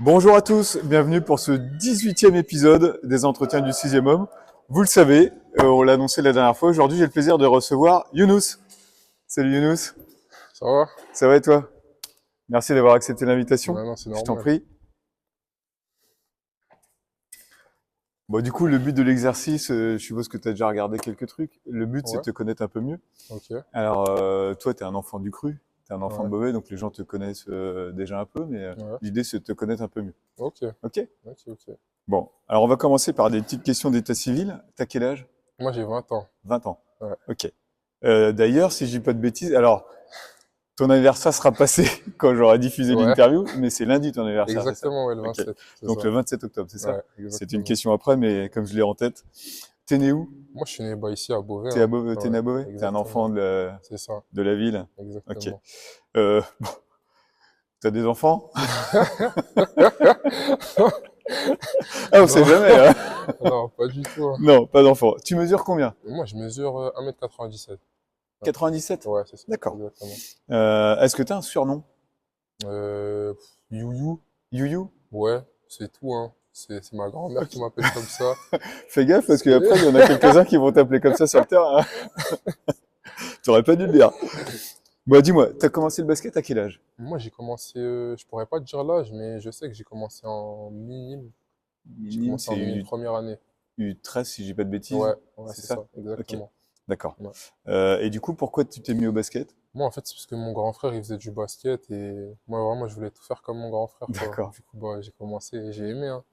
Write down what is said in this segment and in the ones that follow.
Bonjour à tous, bienvenue pour ce 18e épisode des Entretiens du 6e homme. Vous le savez, on l'a annoncé la dernière fois, aujourd'hui j'ai le plaisir de recevoir Younous. Salut Younous, Ça va? ça va et toi? Merci d'avoir accepté l'invitation, Non, non, c'est je t'en normal. prie. Bon, du coup, le but de l'exercice, je suppose que tu as déjà regardé quelques trucs. Le but, c'est de Ouais, te connaître un peu mieux. ok. Alors, toi, tu es un enfant du cru, tu es un enfant de Ouais, Beauvais, donc les gens te connaissent déjà un peu, mais ouais. l'idée, c'est de te connaître un peu mieux. Ok, Ok? ok, ok. Bon, alors on va commencer par des petites questions d'état civil. T'as quel âge? Moi, j'ai 20 ans. 20 ans. Ouais. Ok. D'ailleurs, si je dis pas de bêtises, alors ton anniversaire sera passé quand j'aurai diffusé Ouais, l'interview, mais c'est lundi ton anniversaire, c'est ça? exactement, ouais, le Ok. 27, c'est Donc ça. le 27 octobre, c'est ça? Ouais, C'est une exactement. question après, mais comme je l'ai en tête. T'es né où? Moi, je suis né bah, ici à Beauvais, T'es à hein. Beauvais, t'es Ouais, né à Beauvais? T'es un enfant exactement. de C'est ça, la ville? Ok. exactement. Bon, t'as des enfants? Ah, on sait Non, jamais, hein. non, pas du tout, hein. Non, pas d'enfants. Tu mesures combien? Moi, je mesure 1,97 m. Ouais, 97? ouais, c'est ça, D'accord. exactement. Est-ce que t'as un surnom? You, You? ouais, c'est tout, hein. C'est ma grand-mère qui Ok. m'appelle comme ça. Fais gaffe parce C'est... qu'après, il y en a quelques-uns qui vont t'appeler comme ça sur le terrain, hein. T'aurais pas dû le dire. Bon, dis-moi, t'as commencé le basket à quel âge? Moi, j'ai commencé, je pourrais pas te dire l'âge, mais je sais que j'ai commencé en minime. J'ai Minime, commencé c'est en minime première année. U13 si j'ai pas de bêtises. Ouais, ouais, C'est c'est ça? ça, Ok, exactement. d'accord. Ouais. Et du coup, pourquoi tu t'es mis au basket? Moi, en fait, c'est parce que mon grand frère, il faisait du basket et moi, vraiment, je voulais tout faire comme mon grand frère, quoi. D'accord. Du coup, bah, j'ai commencé et j'ai aimé, hein.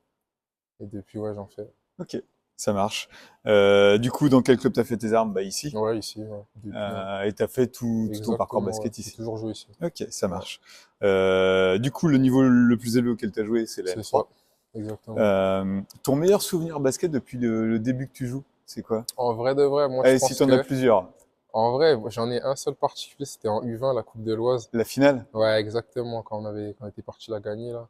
Et depuis, ouais, j'en fais. Ok, ça marche. Du coup, dans quel club t'as fait tes armes? Bah ici. Ouais, ici, ouais, depuis, ouais. Et t'as fait tout ton parcours Exactement, ouais. basket J'ai ici. toujours joué ici. Ok, ça Ouais, marche. Du coup, le niveau le plus élevé auquel t'as joué, c'est la c'est ça, N3. exactement. Ton meilleur souvenir basket depuis le début que tu joues, c'est quoi? En vrai de vrai, moi, je Allez, si pense t'en as que, plusieurs. en vrai, j'en ai un seul particulier, c'était en U20, la Coupe de l'Oise. La finale? Ouais, exactement, quand on était parti la gagner, là.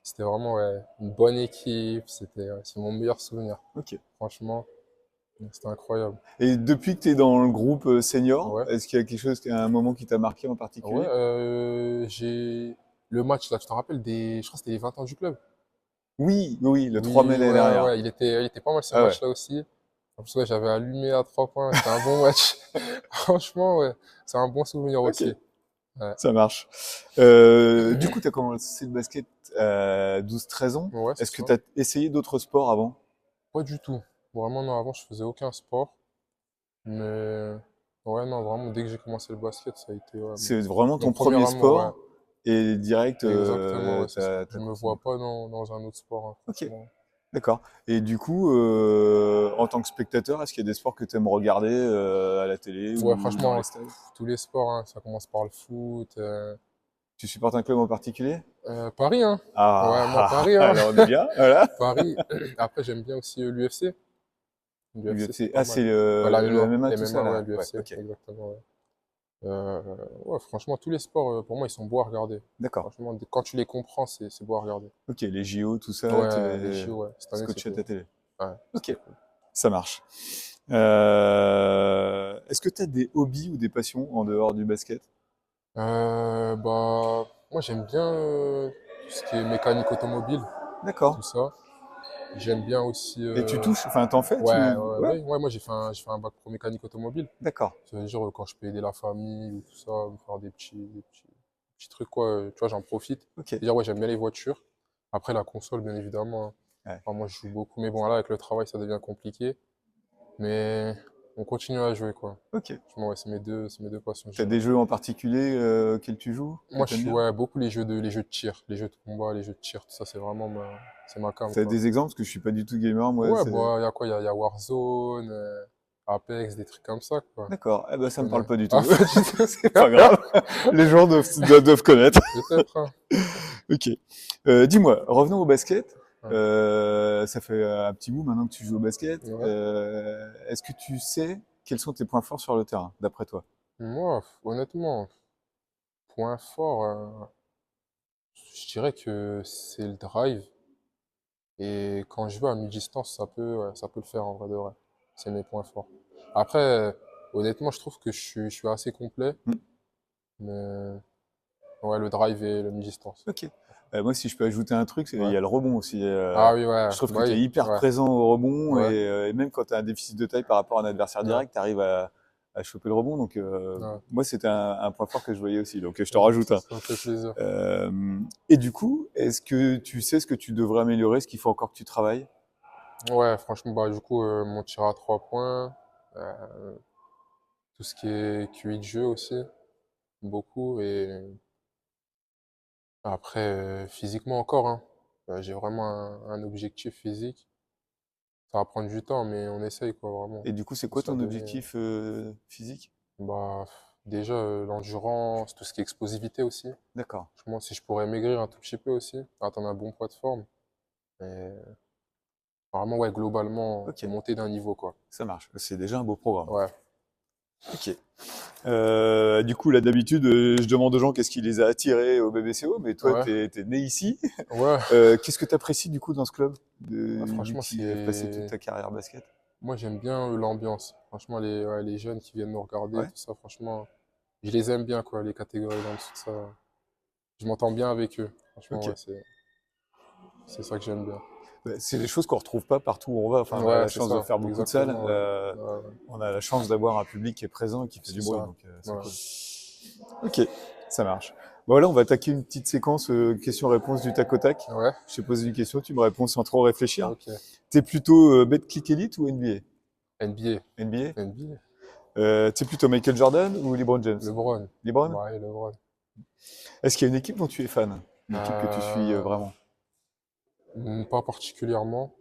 C'était vraiment ouais, une bonne équipe. C'est mon meilleur souvenir. Ok. Franchement, c'était incroyable. Et depuis que tu es dans le groupe senior, Ouais, est-ce qu'il y a quelque chose, un moment qui t'a marqué en ouais. particulier? J'ai le match là, tu te rappelles je crois que c'était les 20 ans du club. Oui, oui, oui, le 3 mai Oui, l'année ouais, dernière. ouais. Il était pas mal ce Ah ouais, match-là aussi. En plus, ouais, j'avais allumé à 3 points. C'était un bon match. Franchement, ouais, c'est un bon souvenir ok, aussi. Ouais, ça marche. Du coup, tu as commencé le basket à 12-13 ans. ouais, c'est Est-ce que ça. tu as essayé d'autres sports avant? Pas du tout. Vraiment, non. Avant, je faisais aucun sport. Mais ouais, non, vraiment, dès que j'ai commencé le basket, ça a été ouais, C'est vraiment mon ton premier premier amour. Ouais. sport et direct, Exactement, ouais, c'est ça. t'as Je me continué, vois quoi. pas dans un autre sport, hein, Ok, franchement. d'accord. Et du coup, en tant que spectateur, est-ce qu'il y a des sports que tu aimes regarder à la télé Ouais, ou dans franchement, les stades? tous les sports, hein, ça commence par le foot. Tu supportes un club en particulier? Paris, hein. Ouais, moi, Ah, Paris, hein. alors on est bien, voilà. Paris. Après, j'aime bien aussi l'UFC. L'UFC, c'est UFC. pas Ah, mal. c'est Ouais, la le MMA. MMA, tout ça, MMA, ouais, là. Ouais, l'UFC, ok. exactement, ouais. Euh, ouais, franchement, tous les sports, pour moi, ils sont beaux à regarder. D'accord. Franchement, quand tu les comprends, c'est beau à regarder. Ok, les JO, tout ça, Ouais, les t'es JO, ouais. Cette année, scotché à c'était ta télé. ouais, Ok, c'était cool. ça marche. Est-ce que tu as des hobbies ou des passions en dehors du basket? Bah, moi j'aime bien tout ce qui est mécanique automobile, D'accord. tout ça. J'aime bien aussi. Et tu touches, enfin, t'en fais, Ouais, tu... ouais, Ouais, ouais, ouais, moi j'ai fait un bac pro mécanique automobile. d'accord. Ça veut dire quand je peux aider la famille ou tout ça, me faire des petits trucs quoi, tu vois, j'en profite. Ok. C'est-à-dire, ouais, j'aime bien les voitures. Après la console, bien évidemment, hein. Ouais. Enfin, moi je joue beaucoup, mais bon, là avec le travail ça devient compliqué. Mais on continue à jouer quoi. Ok. Franchement, ouais, c'est mes deux passions, je T'as dirais. des jeux en particulier auxquels tu joues, que Moi, je t'aimes suis bien? ouais, beaucoup les jeux de tir, les jeux de combat, les jeux de tir, tout ça, c'est ma came, T'as quoi. des exemples? Parce que je suis pas du tout gamer, moi, Ouais, c'est... bah, il y a quoi? Il y a Warzone, Apex, des trucs comme ça, quoi. D'accord. Eh ben, Tu ça me parle connais. pas du Ah, tout. pas du tout. C'est pas grave. Les gens doivent connaître. Peut-être, hein. Ok. Dis-moi, revenons au basket. Ouais. Ça fait un petit bout maintenant que tu joues au basket. Ouais. Est-ce que tu sais quels sont tes points forts sur le terrain, d'après toi? Moi, honnêtement, point fort, je dirais que c'est le drive. Et quand je vais à mi-distance, ça peut le faire en vrai de vrai. C'est mes points forts. Après, honnêtement, je trouve que je suis assez complet. Hmm. Mais ouais, le drive et le mi-distance. Ok. Moi, si je peux ajouter un truc, il Ouais. y a le rebond aussi. Ah oui, ouais. Je trouve que Bah tu es oui, hyper ouais. présent au rebond Ouais. et même quand tu as un déficit de taille par rapport à un adversaire Ouais. direct, tu arrives à choper le rebond. Donc, Ouais. moi, c'était un point fort que je voyais aussi. Donc, je te rajoute un. Ça me fait plaisir. Et du coup, est-ce que tu sais ce que tu devrais améliorer, ce qu'il faut encore que tu travailles? Ouais, franchement, bah, du coup, mon tir à 3 points, euh, tout ce qui est QI de jeu aussi, beaucoup. Et après, physiquement encore, hein. J'ai vraiment un objectif physique. Ça va prendre du temps, mais on essaye, quoi, vraiment. Et du coup, c'est On quoi se l'a ton donné. objectif physique? Bah, déjà, l'endurance, tout ce qui est explosivité aussi. D'accord. Franchement, si je pourrais maigrir un tout petit peu aussi, atteindre un bon poids de forme. Et vraiment, ouais, globalement, Ok, monter d'un niveau, quoi. ça marche. C'est déjà un beau programme. Ouais. Ok. Du coup, là, d'habitude, je demande aux gens qu'est-ce qui les a attirés au BBCO, mais toi, Ouais. t'es né ici. Ouais. Qu'est-ce que tu apprécies du coup dans ce club, Ouais, vu franchement, que tu as passé toute c'est. ta carrière basket? Moi, j'aime bien l'ambiance. Franchement, ouais, les jeunes qui viennent nous regarder, Ouais. tout ça, franchement, je les aime bien, quoi, les catégories dans tout ça. Je m'entends bien avec eux. Franchement, Ok. ouais, c'est ça que j'aime bien. Bah, c'est des choses qu'on retrouve pas partout où on va. Enfin, on a Ouais, la c'est chance de ça, faire beaucoup de salles. exactement, ouais. Ouais, ouais, On a la chance d'avoir un public qui est présent et qui fait c'est du bruit, ça. donc c'est Ouais. cool. Ok, ça marche. Bon, voilà, on va attaquer une petite séquence questions-réponses du tac au tac. Ouais, Je te pose une question, tu me réponds sans trop réfléchir. ok. T'es plutôt Betclic Elite ou NBA. NBA? NBA? NBA. T'es plutôt Michael Jordan ou LeBron James? LeBron. LeBron? Ouais, LeBron. Est-ce qu'il y a une équipe dont tu es fan? Une équipe que tu suis Euh, vraiment? Pas particulièrement.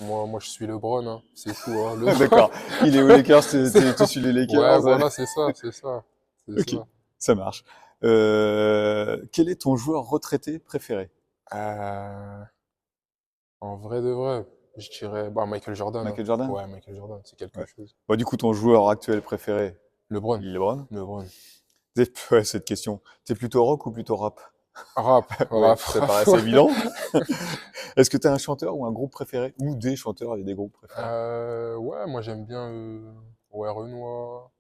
Moi, je suis LeBron, hein. C'est tout, hein. LeBron. D'accord. Il est aux Lakers, C'est- tu suis les Ouais, Lakers. voilà, c'est ça, c'est ça. C'est Ok, ça. ça marche. Quel est ton joueur retraité préféré? Euh, En vrai de vrai, je dirais bah, Michael Jordan, hein. Michael Jordan? Ouais, Michael Jordan, c'est quelque Ouais. chose. Bon, du coup, ton joueur actuel préféré, LeBron. LeBron? LeBron. Ouais, cette question. T'es plutôt rock ou plutôt rap? Rap, Ouais, rap, ça rap. paraissait évident. Est-ce que t'as un chanteur ou un groupe préféré? Ou des chanteurs et des groupes préférés? Ouais, moi j'aime bien ouais, Renoir.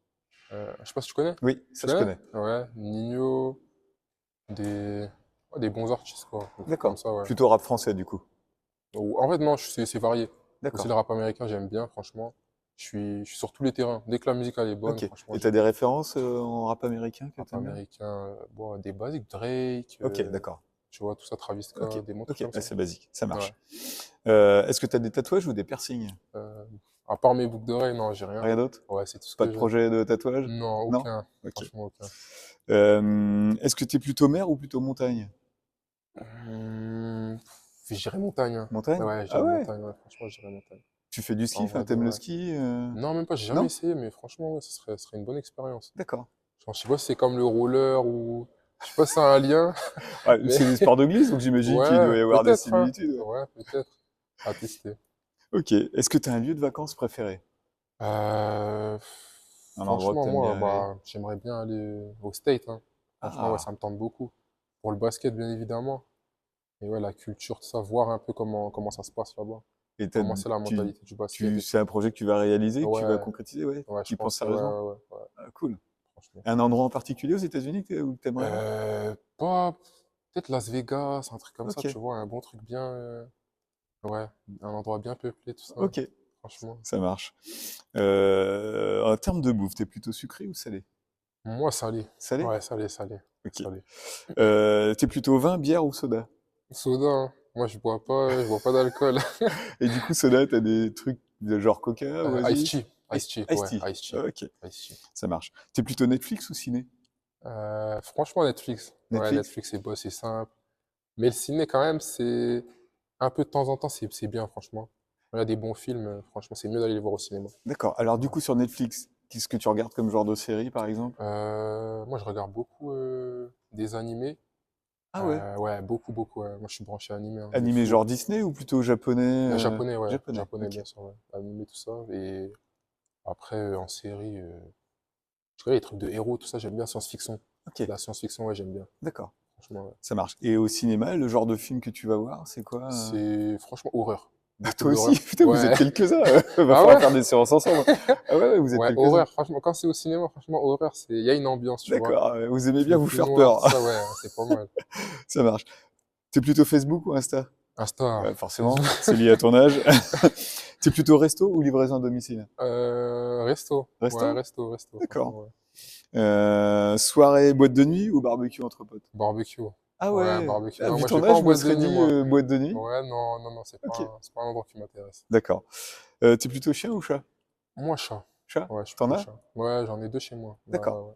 Je sais pas si tu connais. Oui, Tu ça je connais? connais. Ouais, Nino, ouais, des bons artistes, quoi. Des trucs comme D'accord. ça, ouais. Plutôt rap français, du coup. En fait, non, c'est varié. Aussi D'accord. le rap américain, j'aime bien, franchement. Je suis sur tous les terrains. Dès que la musique elle est bonne, Ok. franchement, Et t'as j'y des vais. références en rap américain que Rap t'aimes bien? américain, bon, des basiques, Drake, Ok, d'accord. tu vois, tout ça, Travis Ok, Scott, des mots trucs ok, comme ah, ça. c'est basique, ça Ouais. marche. Est-ce que t'as des tatouages ou des piercings? Euh, à part mes boucles d'oreilles, non, j'ai rien. Rien d'autre? Ouais, c'est tout ce Pas que de j'ai. projet de tatouage? Non, Non? aucun. Ok. Franchement, aucun. Est-ce que t'es plutôt mer ou plutôt montagne? Hum, je dirais montagne, hein. Montagne? Ouais, je Ah dirais ouais? montagne, ouais, franchement, je dirais montagne. Tu fais du ski? En Enfin, vrai de t'aimes le vrai. ski? Non, même pas, j'ai jamais Non? essayé, mais franchement, ouais, ce serait une bonne expérience. D'accord. Genre, je sais pas si c'est comme le roller ou. Je sais pas si c'est un lien, Ah, mais c'est des sports de glisse, donc j'imagine qu'il doit ouais, y avoir des peut-être, hein. similitudes. Ouais. Ouais, peut-être. À tester. Ok. Est-ce que t'as un lieu de vacances préféré? Euh, Un endroit que Franchement, t'aimes moi, bien aller? bah, j'aimerais bien aller au State, hein. Franchement, ouais, ça Ah, me tente beaucoup. Pour le basket, bien évidemment. Et ouais, la culture, tout ça, voir un peu comment ça se passe là-bas. et Comment c'est la tu, mentalité du basket et c'est tout. un projet que tu vas réaliser, que tu vas Ouais, concrétiser, ouais? ouais, je Tu y penses pense, ouais, ouais, sérieusement? ouais, ouais, Ah, cool. franchement. Un endroit en particulier aux États-Unis où t'aimerais aller? Pas, peut-être Las Vegas, un truc comme ça, Ok, tu vois, un bon truc bien, ouais, un endroit bien peuplé, tout ça. ok, Franchement. ça marche. En termes de bouffe, t'es plutôt sucré ou salé? Moi, salé. Salé? Ouais, salé, salé, Ok. salé. T'es plutôt vin, bière ou soda? Soda, hein. Moi, je bois pas d'alcool. Et du coup, soda, t'as des trucs de genre Coca, Ice Oasis? tea. Ice tea, Ice ouais, tea. Ice tea. Ok, Ice tea. ça marche. T'es plutôt Netflix ou ciné? Franchement, Netflix. Ouais, Netflix? Netflix, c'est beau, c'est simple. Mais le ciné, quand même, c'est un peu de temps en temps, c'est bien, franchement. Il y a des bons films, franchement, c'est mieux d'aller les voir au cinéma. D'accord. Alors du Ouais. coup, sur Netflix, qu'est-ce que tu regardes comme genre de série, par exemple? Moi, je regarde beaucoup des animés. Ah ouais. Ouais, beaucoup, beaucoup. Ouais. Moi, je suis branché animé, hein, de Animé fou. genre Disney ou plutôt japonais? Japonais, ouais. Japonais, Japonais, ok. bien sûr, ouais. Animé, tout ça. Et après, en série, je dirais les trucs de héros, tout ça, j'aime bien science-fiction. Ok, La science-fiction, ouais, j'aime bien. d'accord. Franchement, ouais. Ça marche. Et au cinéma, le genre de film que tu vas voir, c'est quoi? C'est franchement horreur. Ah, Beaucoup toi aussi? d'horreur. Putain, vous êtes Ouais. quelques-uns. Va Ah falloir ouais? faire des séances ensemble. Ah ouais, ouais, vous êtes Ouais, quelques-uns. horreur. Franchement, quand c'est au cinéma, franchement, horreur, il y a une ambiance, tu vois. D'accord. Vous aimez bien Film vous tout faire noir, peur. tout ça, ouais, c'est pas mal. Ça marche. T'es plutôt Facebook ou Insta? Insta. Ouais, forcément, c'est lié à ton âge. T'es plutôt resto ou livraison à domicile? Resto. Ouais, Resto? resto, D'accord. franchement, ouais. Soirée boîte de nuit ou barbecue entre potes? Barbecue. Ah Ouais, ouais, barbecue. ah, Non, vu moi, je ton vais pas âge, en je me boîte de serais nuit, dit moi. boîte de nuit. Ouais, non, non, non, Ok, c'est pas un endroit qui m'intéresse. d'accord. T'es plutôt chien ou chat? Moi, chat. Chat? Ouais, je suis T'en plutôt as? chat. Ouais, j'en ai deux chez moi. Ouais, D'accord, ouais,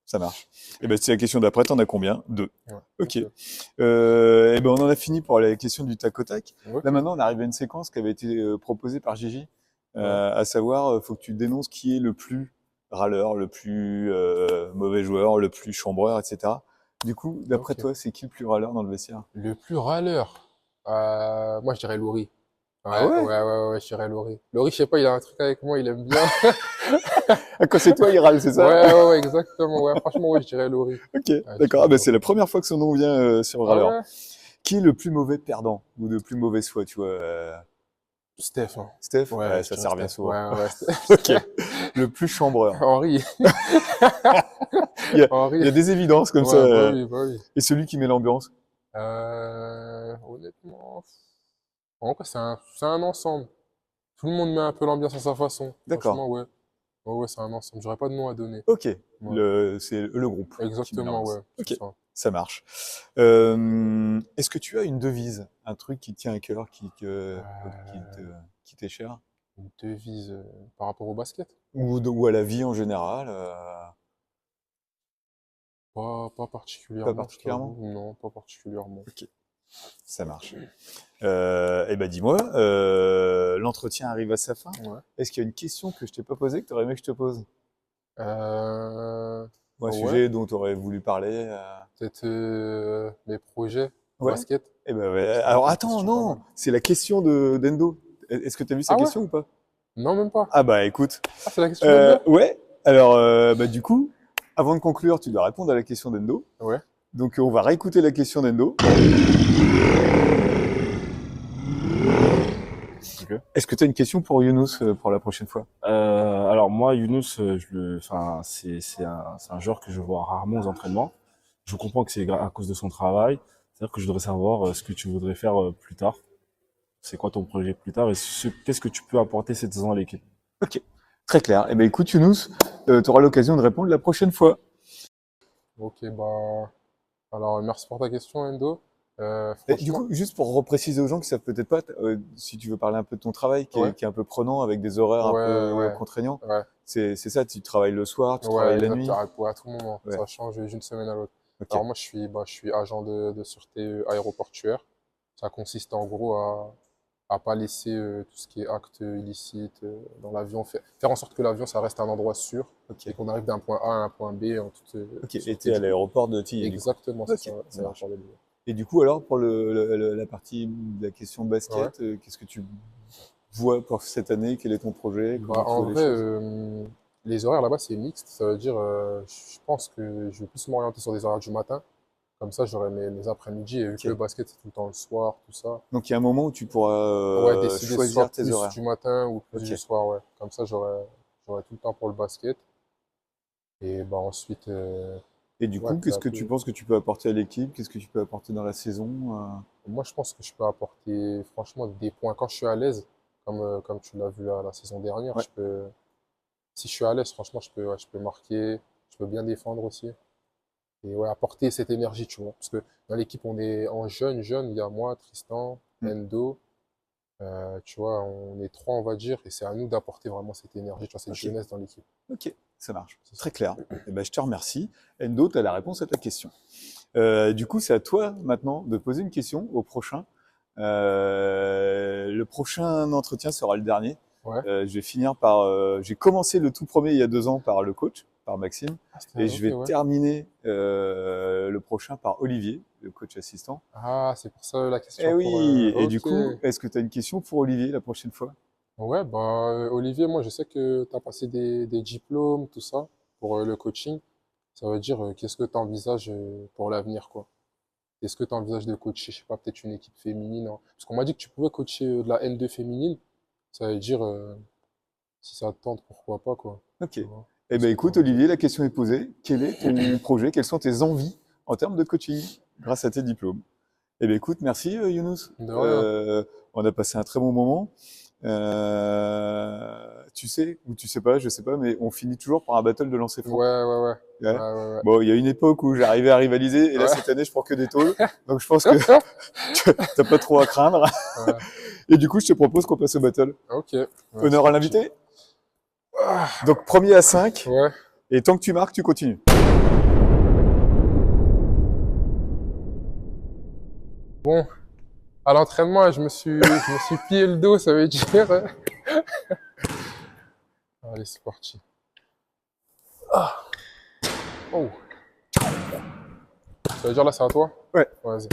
ça marche. Et ben c'est la question d'après, t'en as combien? Deux. ouais. Ouais, Ok. ok. Et ben on en a fini pour la question du tac au tac. Là Ok. maintenant, on arrive à une séquence qui avait été proposée par Gigi, Ouais. à savoir, faut que tu dénonces qui est le plus râleur, le plus mauvais joueur, le plus chambreur, etc. Du coup, d'après Ok. toi, c'est qui le plus râleur dans le vestiaire? Le plus râleur. Moi, je dirais Laurie. Ah Ouais, ouais? ouais, ouais, ouais, je dirais Laurie. Laurie, je sais pas, il a un truc avec moi, il aime bien. Ah, quand c'est toi, il râle, c'est ça? Ouais, ouais, ouais, exactement. Ouais, franchement, ouais, je dirais Laurie. Ok, Ouais, je d'accord. Ah dirais ben c'est Laurie. la première fois que son nom vient sur Ah râleur. ouais? Qui est le plus mauvais perdant ou de plus mauvaise foi, tu vois? Steph, hein. Steph? Ouais, Ouais, je ça, dirais ça revient Steph. Ouais, souvent. ouais, Ok. Steph. Le plus chambreur. Henri. Il y a, il Henri. y a des évidences comme ça. Ouais, bah oui, bah oui. Et celui qui met l'ambiance. Honnêtement, en vrai, c'est un ensemble. Tout le monde met un peu l'ambiance à sa façon. D'accord. Franchement, ouais. Ouais, ouais, c'est un ensemble. J'aurais pas de nom à donner. Ok. Ouais. C'est le groupe qui met Exactement, l'ambiance. ouais. C'est Ok. ça. Ça marche. Est-ce que tu as une devise, un truc qui te tient à cœur, qui te, Euh, qui t'est cher? une devise par rapport au basket? Ou à la vie en général? Pas Pas particulièrement, je particulièrement? t'avoue. Non, pas particulièrement. Ok. Ça marche. Eh ben dis-moi, l'entretien arrive à sa fin. Ouais. Est-ce qu'il y a une question que je t'ai pas posée que tu aurais aimé que je te pose? Ou un Ouais. sujet dont tu aurais voulu parler? Peut-être mes projets Ouais. basket. Eh ben ouais. Ça aurait Alors été une attends, question pas mal. non, c'est la question de d'Endo. Est-ce que tu as vu sa Ah ouais? question ou pas? Non, même pas. Ah bah écoute, Ah, c'est la question d'Endo? ouais. Alors bah du coup, avant de conclure, tu dois répondre à la question d'Endo. Ouais. Donc on va réécouter la question d'Endo. Ok. Est-ce que tu as une question pour Younous pour la prochaine fois? Alors moi, Younous, c'est un joueur que je vois rarement aux entraînements. Je comprends que c'est à cause de son travail. C'est-à-dire que je voudrais savoir ce que tu voudrais faire plus tard. C'est quoi ton projet plus tard et qu'est-ce que tu peux apporter cette saison à l'équipe? Ok, très clair. Eh ben écoute Younous, tu auras l'occasion de répondre la prochaine fois. Ok, bah. Alors, merci pour ta question, Endo. Et du Franchement, coup, juste pour repréciser aux gens qui savent peut-être pas, si tu veux parler un peu de ton travail ouais. qui est un peu prenant avec des horaires un Ouais, peu ouais. contraignants, Ouais. c'est ça, tu travailles le soir, tu Ouais, travailles la exact. nuit. Ouais, à tout moment. Ouais, Ça change d'une semaine à l'autre. ok. Alors, moi, je suis agent de sûreté aéroportuaire. Ça consiste en gros à pas laisser tout ce qui est acte illicite dans l'avion. Faire en sorte que l'avion, ça reste un endroit sûr Ok, et qu'on arrive d'un point A à un point B en toute ok. Et sûreté t'es à du coup. l'aéroport de Tilly, du coup. Exactement, c'est ça. Ok, Ouais, ça marche. l'aéroport de Lyon. Et du coup, alors, pour la partie de la question Ouais. basket, qu'est-ce que tu vois pour cette année? Quel est ton projet? Bah, Comment tu en vois les vrai, choses? les horaires là-bas, c'est mixte. Ça veut dire, je pense que je vais plus m'orienter sur des horaires du matin. Comme ça, j'aurai mes après-midi. Et vu que le Ok. basket, c'est tout le temps le soir, tout ça. Donc, il y a un moment où tu pourras Ouais, décider choisir soit tes plus horaires. du matin ou plus Ok. du soir, ouais. Comme ça, j'aurai tout le temps pour le basket. Et bah ensuite, Et du ouais, coup, peu qu'est-ce à que tu peu. penses que tu peux apporter à l'équipe? Qu'est-ce que tu peux apporter dans la saison? Moi, je pense que je peux apporter, franchement, des points quand je suis à l'aise. Comme tu l'as vu la saison dernière, Ouais. si je suis à l'aise, franchement, ouais, je peux marquer, je peux bien défendre aussi. Et ouais, apporter cette énergie, tu vois. Parce que dans l'équipe, on est en jeune, il y a moi, Tristan, Hmm. Endo, tu vois, on est trois, on va dire, et c'est à nous d'apporter vraiment cette énergie, tu vois, cette Ok. jeunesse dans l'équipe. Ok, ça marche. C'est ça. Très clair. Eh ben, je te remercie. Endo, tu as la réponse à ta question. Du coup, c'est à toi maintenant de poser une question au prochain. Le prochain entretien sera le dernier. Ouais. Je vais finir par. J'ai commencé le tout premier il y a 2 ans par le coach, par Maxime, Ah, et je ok, vais ouais. terminer le prochain par Olivier, le coach assistant. Ah, c'est pour ça la Eh question pour. oui. Et du Ok. coup, est-ce que tu as une question pour Olivier la prochaine fois? Ouais, bah, Olivier, moi, je sais que tu as passé des diplômes, tout ça, pour le coaching. Ça veut dire, qu'est-ce que tu envisages pour l'avenir, quoi? Est-ce que tu envisages de coacher, je sais pas, peut-être une équipe féminine, hein? Parce qu'on m'a dit que tu pouvais coacher de la N2 féminine. Ça veut dire, si ça te tente, pourquoi pas, quoi. Ok. Tu vois? Eh Qu'est-ce ben que tu écoute envisages? Olivier, la question est posée. Quel est ton projet? Quelles sont tes envies en termes de coaching grâce à tes diplômes? Eh bien, écoute, merci Younous. De rien. On a passé un très bon moment. Tu sais, ou tu sais pas, je sais pas, mais on finit toujours par un battle de lancer franc. Ouais, ouais, ouais. Ouais. Ouais, ouais, ouais. Bon, il y a une époque où j'arrivais à rivaliser, et là, Ouais. cette année, je prends que des tôles. Donc, je pense que t'as pas trop à craindre. Ouais. Et du coup, je te propose qu'on passe au battle. Ok. Ouais, Honneur c'est à parti. l'invité. Ah, Donc, premier à 5. ouais. Et tant que tu marques, tu continues. Bon, à l'entraînement, je me suis plié le dos, ça veut dire. Allez, c'est parti. Ah. Oh. Ça veut dire là, c'est à toi? Ouais. Vas-y.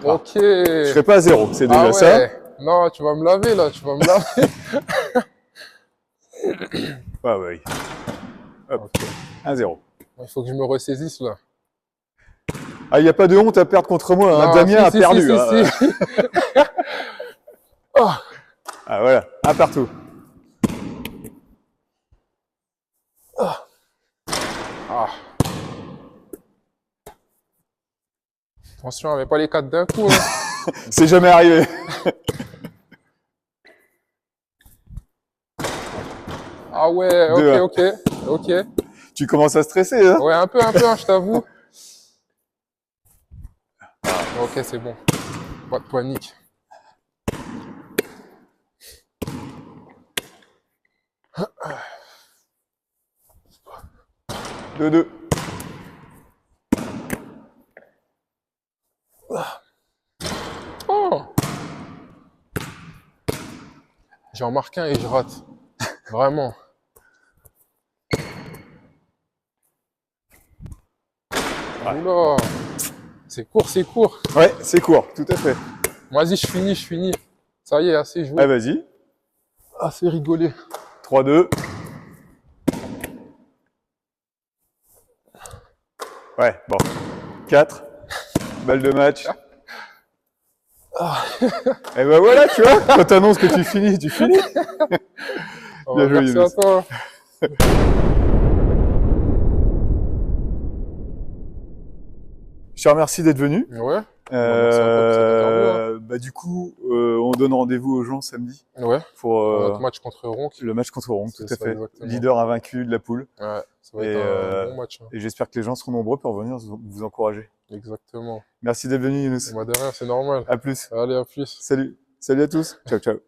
Ok. Je serai pas à 0, c'est déjà Ah ça. ouais. Non, tu vas me laver là, tu vas me laver. Ah ouais. Hop, Ok. 1-0. Il faut que je me ressaisisse là. Ah, il n'y a pas de honte à perdre contre moi, hein. Non, Damien a si, perdu. si, hein. si. Oh. Ah, voilà, un partout. Ah. Attention, mais pas les 4 d'un coup. Hein. C'est jamais arrivé. Ah ouais, Deux, hein. ok, ok. Tu commences à stresser, hein. Ouais, un peu, hein, je t'avoue. Ok, c'est bon. Pas de panique. Deux, deux. Oh. J'en marque un et je rate. Vraiment. Oula. C'est court, c'est court. Ouais, c'est court, tout à fait. Vas-y, je finis. Ça y est, assez joué. Ah, vas-y. Assez rigolé. 3-2. Ouais, bon. 4. Balle de match. Et ben voilà, tu vois, quand t'annonces que tu finis, tu finis. Oh, Bien joué, merci Younes. à toi. Je te remercie d'être venu. Ouais. Merci à toi pour cette interview. Hein. Bah, du coup, on donne rendez-vous aux gens samedi Ouais. pour Pour notre match contre Ronc. le match contre Ronc, tout C'est à ça, fait. exactement. Leader invaincu de la poule. Ouais, ça va Et, être un bon match. Hein. et j'espère que les gens seront nombreux pour venir vous encourager. Exactement. Merci d'être venu, Younous. Bah de rien, c'est normal. À plus. Allez, à plus. Salut. Salut à tous. Ciao, ciao.